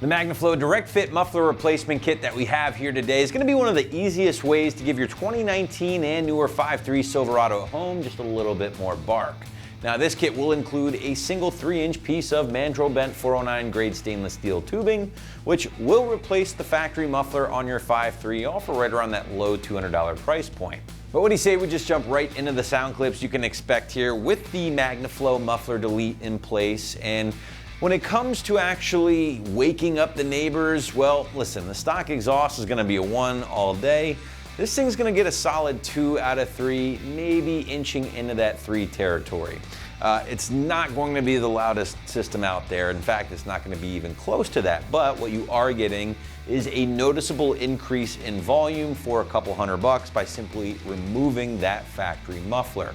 The MagnaFlow Direct Fit Muffler Replacement Kit that we have here today is going to be one of the easiest ways to give your 2019 and newer 5.3 Silverado at home just a little bit more bark. Now this kit will include a single 3-inch piece of Mandrel bent 409 grade stainless steel tubing, which will replace the factory muffler on your 5.3, all for right around that low $200 price point. But what do you say we just jump right into the sound clips you can expect here with the MagnaFlow Muffler Delete in place. And when it comes to actually waking up the neighbors, well, listen, the stock exhaust is going to be a 1 all day. This thing's going to get a solid 2 out of 3, maybe inching into that 3 territory. It's not going to be the loudest system out there. In fact, it's not going to be even close to that. But what you are getting is a noticeable increase in volume for a couple $100 by simply removing that factory muffler.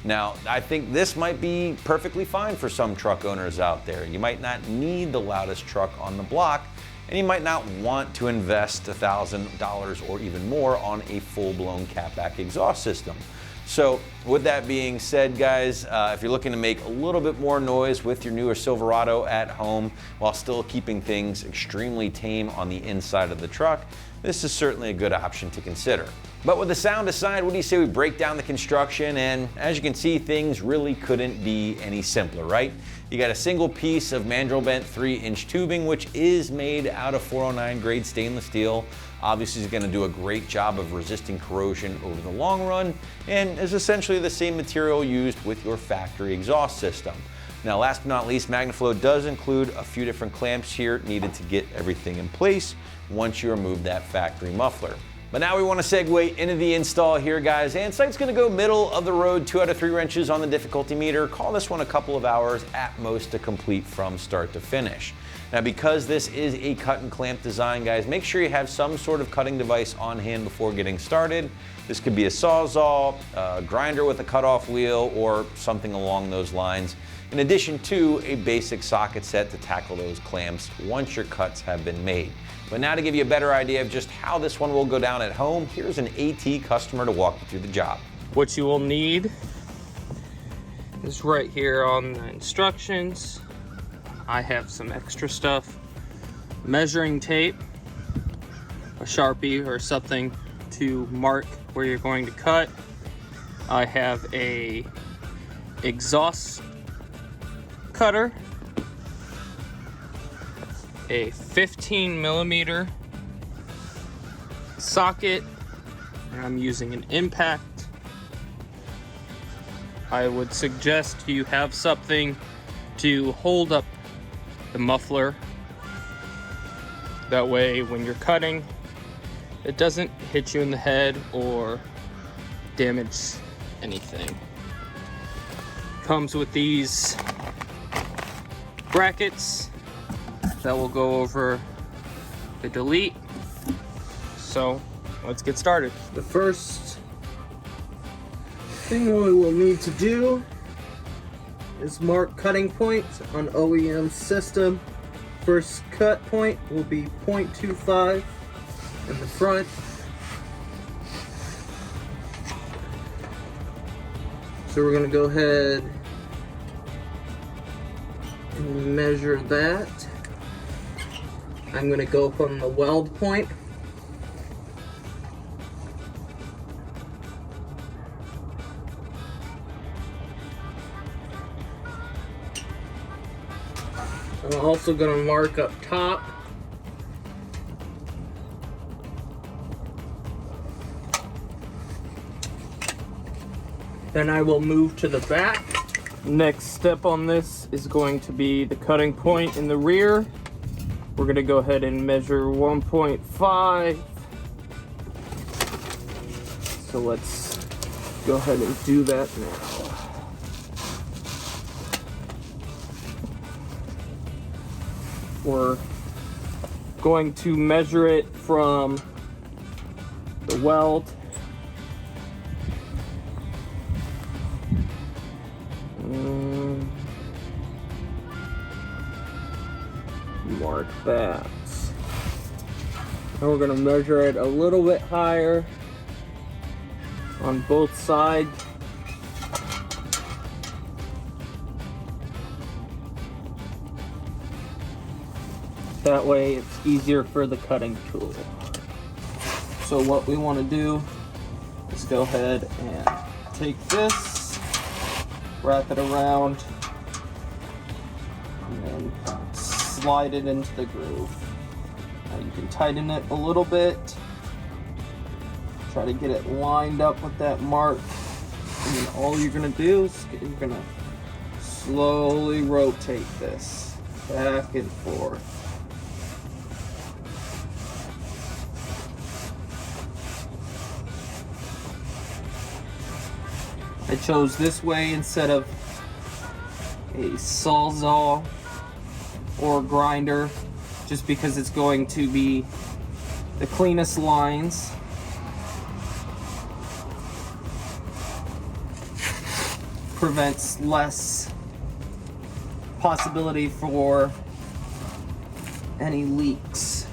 Now, I think this might be perfectly fine for some truck owners out there. You might not need the loudest truck on the block, and you might not want to invest $1,000 or even more on a full-blown catback exhaust system. So with that being said, guys, if you're looking to make a little bit more noise with your newer Silverado at home while still keeping things extremely tame on the inside of the truck, this is certainly a good option to consider. But with the sound aside, what do you say we break down the construction? And as you can see, things really couldn't be any simpler, right? You got a single piece of Mandrel bent 3-inch tubing, which is made out of 409 grade stainless steel. Obviously, it's going to do a great job of resisting corrosion over the long run, and is essentially the same material used with your factory exhaust system. Now, last but not least, MagnaFlow does include a few different clamps here needed to get everything in place once you remove that factory muffler. But now we want to segue into the install here, guys, and site's going to go middle of the road, 2 out of 3 wrenches on the difficulty meter. Call this one a couple of hours at most to complete from start to finish. Now, because this is a cut and clamp design, guys, make sure you have some sort of cutting device on hand before getting started. This could be a Sawzall, a grinder with a cutoff wheel, or something along those lines, in addition to a basic socket set to tackle those clamps once your cuts have been made. But now to give you a better idea of just how this one will go down at home, here's an AT customer to walk you through the job. What you will need is right here on the instructions. I have some extra stuff, measuring tape, a Sharpie or something to mark where you're going to cut. I have a exhaust cutter, a 15mm socket, and I'm using an impact. I would suggest you have something to hold up the muffler. That way when you're cutting, it doesn't hit you in the head or damage anything. Comes with these brackets that will go over the delete. So let's get started. The first thing we will need to do is mark cutting points on OEM system. First cut point will be 0.25 in the front. So we're going to go ahead and measure that. I'm going to go up on the weld point. I'm also going to mark up top. Then I will move to the back. Next step on this is going to be the cutting point in the rear. We're going to go ahead and measure 1.5. So let's go ahead and do that now. We're going to measure it from the weld. Mark that. Now we're going to measure it a little bit higher on both sides. That way it's easier for the cutting tool. So what we want to do is go ahead and take this, wrap it around, and then slide it into the groove. Now you can tighten it a little bit, try to get it lined up with that mark, and then all you're going to do is you're going to slowly rotate this back and forth. I chose this way instead of a Sawzall or grinder, just because it's going to be the cleanest lines. Prevents less possibility for any leaks.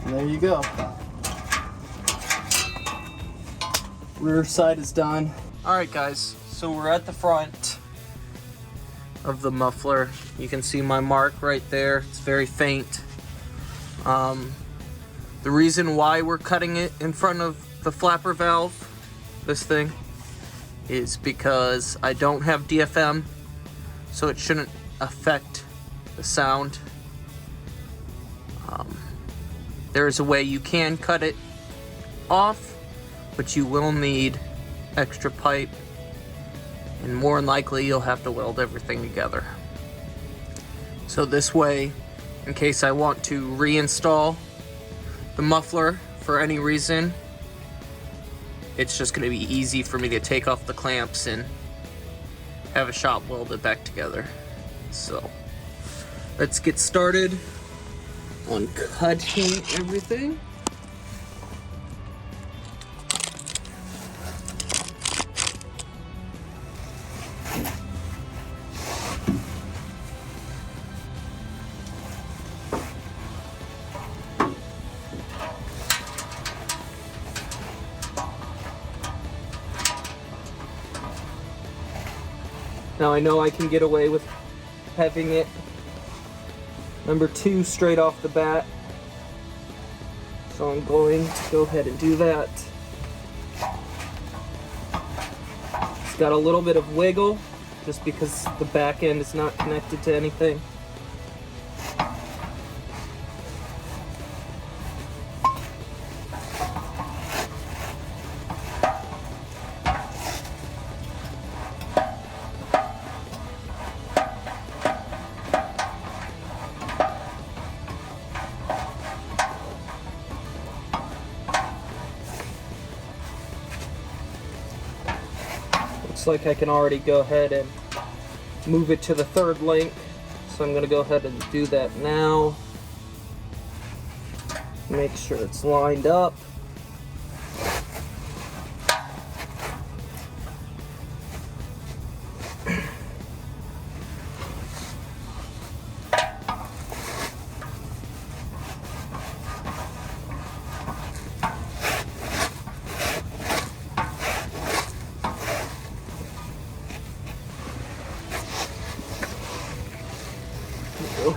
And there you go. Rear side is done. Alright guys, so we're at the front of the muffler. You can see my mark right there. It's very faint. The reason why we're cutting it in front of the flapper valve, this thing, is because I don't have DFM, so it shouldn't affect the sound. There is a way you can cut it off, but you will need extra pipe, and more than likely you'll have to weld everything together. So this way, in case I want to reinstall the muffler for any reason, it's just going to be easy for me to take off the clamps and have a shop weld it back together. So let's get started on cutting everything. Now I know I can get away with having it number 2 straight off the bat, so I'm going to go ahead and do that. It's got a little bit of wiggle just because the back end is not connected to anything. Looks like I can already go ahead and move it to the 3rd link, so I'm going to go ahead and do that now. Make sure it's lined up.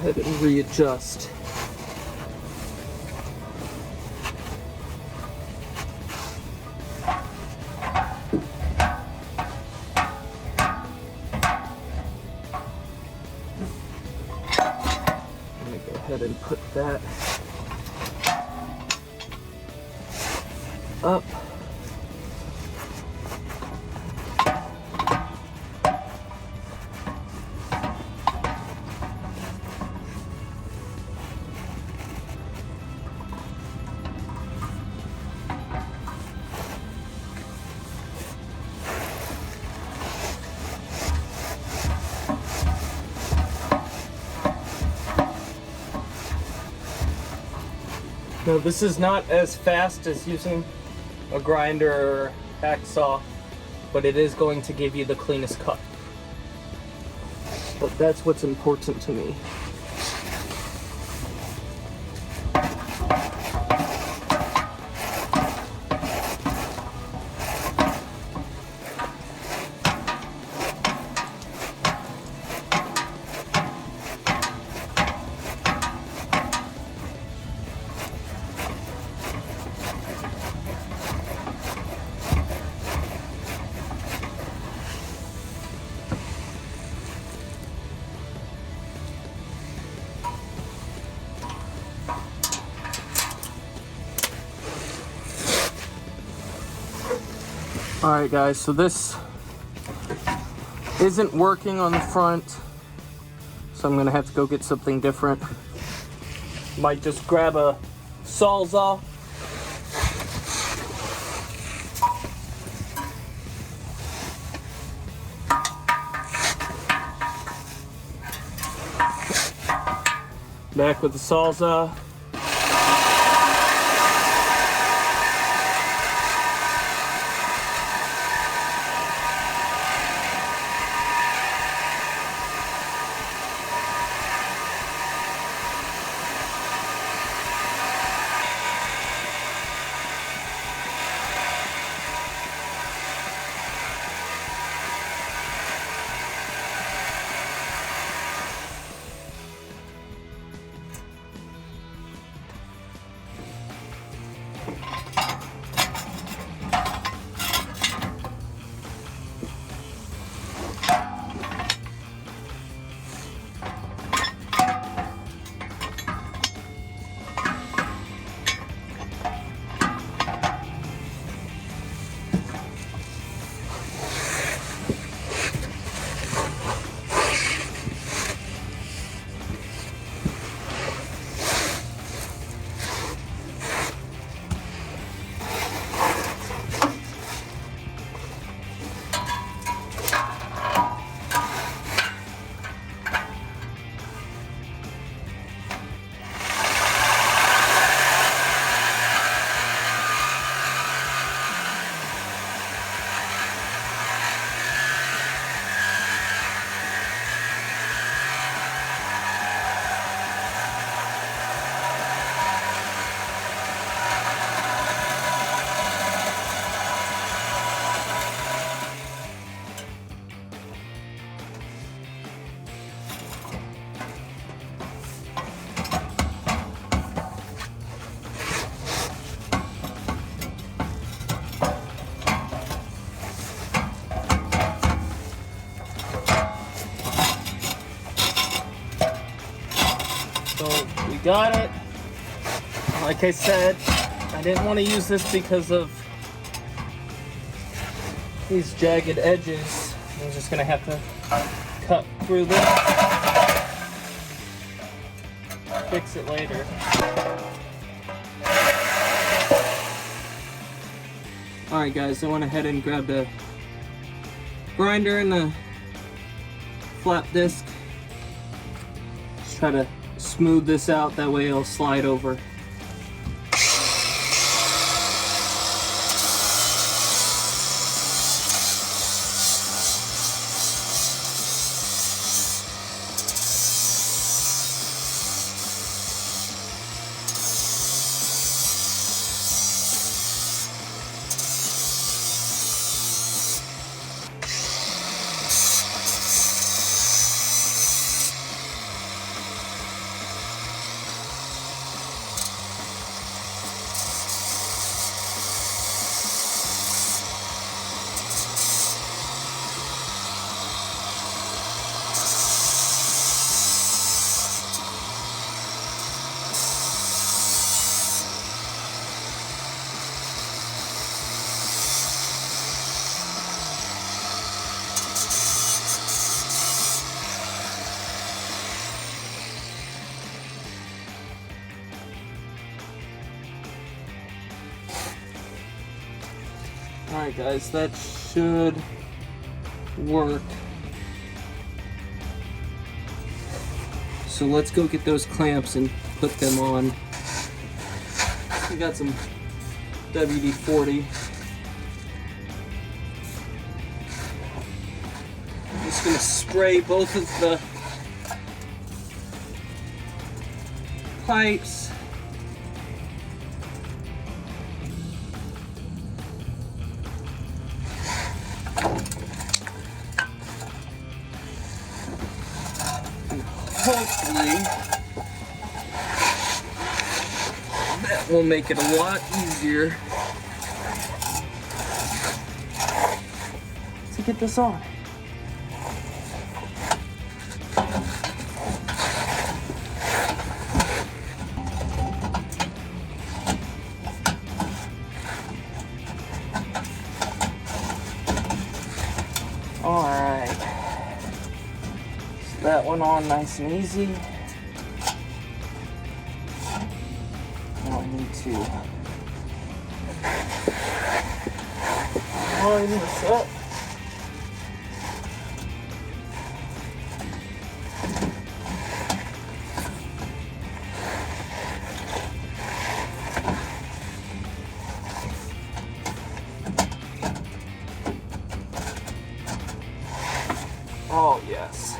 ahead and readjust. Let me go ahead and put that up. Now this is not as fast as using a grinder or hacksaw, but it is going to give you the cleanest cut. But that's what's important to me. Alright guys, so this isn't working on the front, so I'm gonna have to go get something different. Might just grab a Sawzall. Back with the Sawzall. So we got it. Like I said, I didn't want to use this because of these jagged edges. I'm just gonna have to cut through this, fix it later. Alright guys, I went ahead and grabbed a grinder and a flap disc. Just try to smooth this out, that way it'll slide over. Alright guys, that should work. So let's go get those clamps and put them on. We got some WD-40. I'm just gonna spray both of the pipes. Hopefully, that will make it a lot easier to get this on. All right. That went on nice and easy. Now I need to line this up. Oh yes.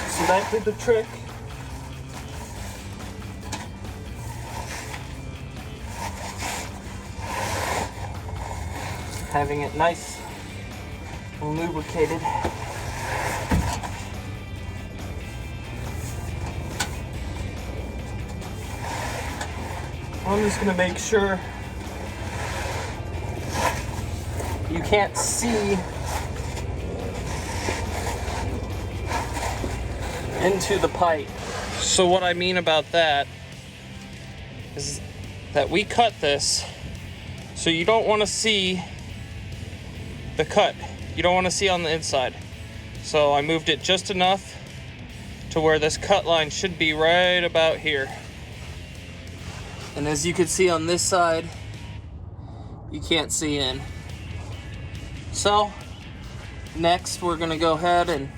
So that did the trick. Having it nice and lubricated. I'm just gonna make sure you can't see into the pipe. So what I mean about that is that we cut this, so you don't want to see the cut. You don't want to see on the inside. So I moved it just enough to where this cut line should be right about here. And as you can see on this side, you can't see in. So next we're gonna go ahead and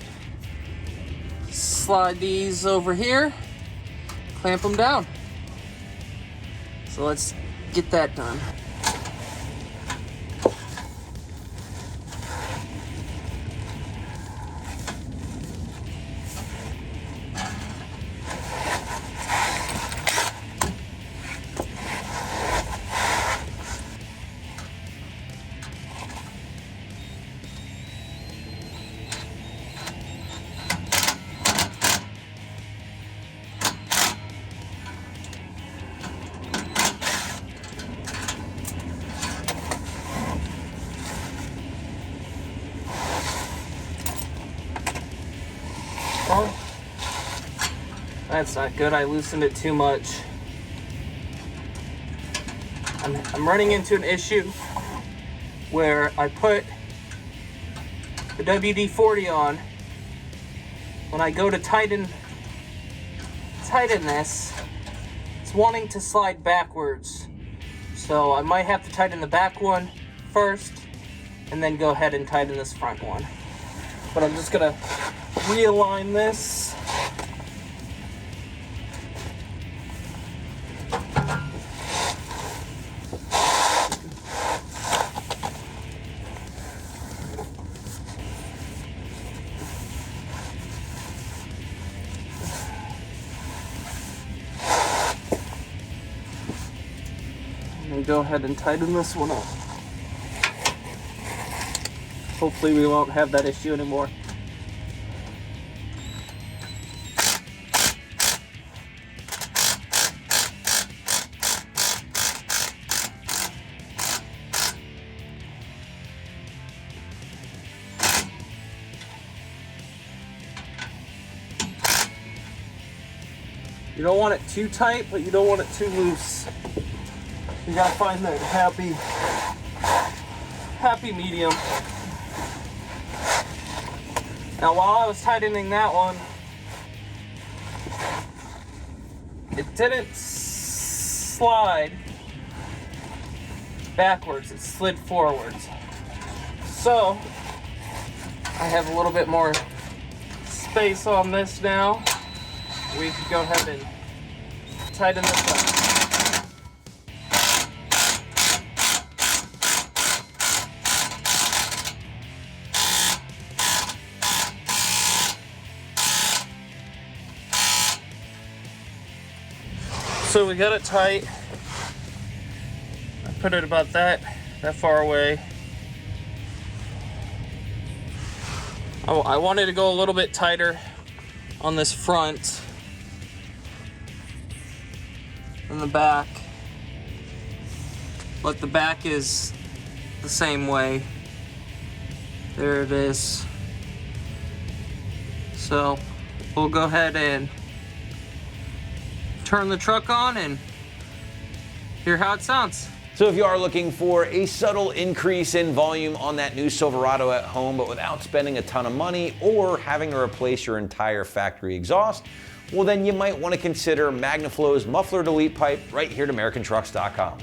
slide these over here, clamp them down. So let's get that done. Oh, that's not good. I loosened it too much. I'm running into an issue where I put the WD-40 on. When I go to tighten this, it's wanting to slide backwards. So I might have to tighten the back one first and then go ahead and tighten this front one. But I'm just gonna realign this. And go ahead and tighten this one up. Hopefully we won't have that issue anymore. You don't want it too tight, but you don't want it too loose. You gotta find that happy medium. Now while I was tightening that one, it didn't slide backwards, it slid forwards. So I have a little bit more space on this now. We can go ahead and tighten this up. So we got it tight. I put it about that far away. I wanted to go a little bit tighter on this front and the back, but the back is the same way. There it is. So we'll go ahead and turn the truck on and hear how it sounds. So if you are looking for a subtle increase in volume on that new Silverado at home, but without spending a ton of money or having to replace your entire factory exhaust, well then you might want to consider MagnaFlow's muffler delete pipe right here at AmericanTrucks.com.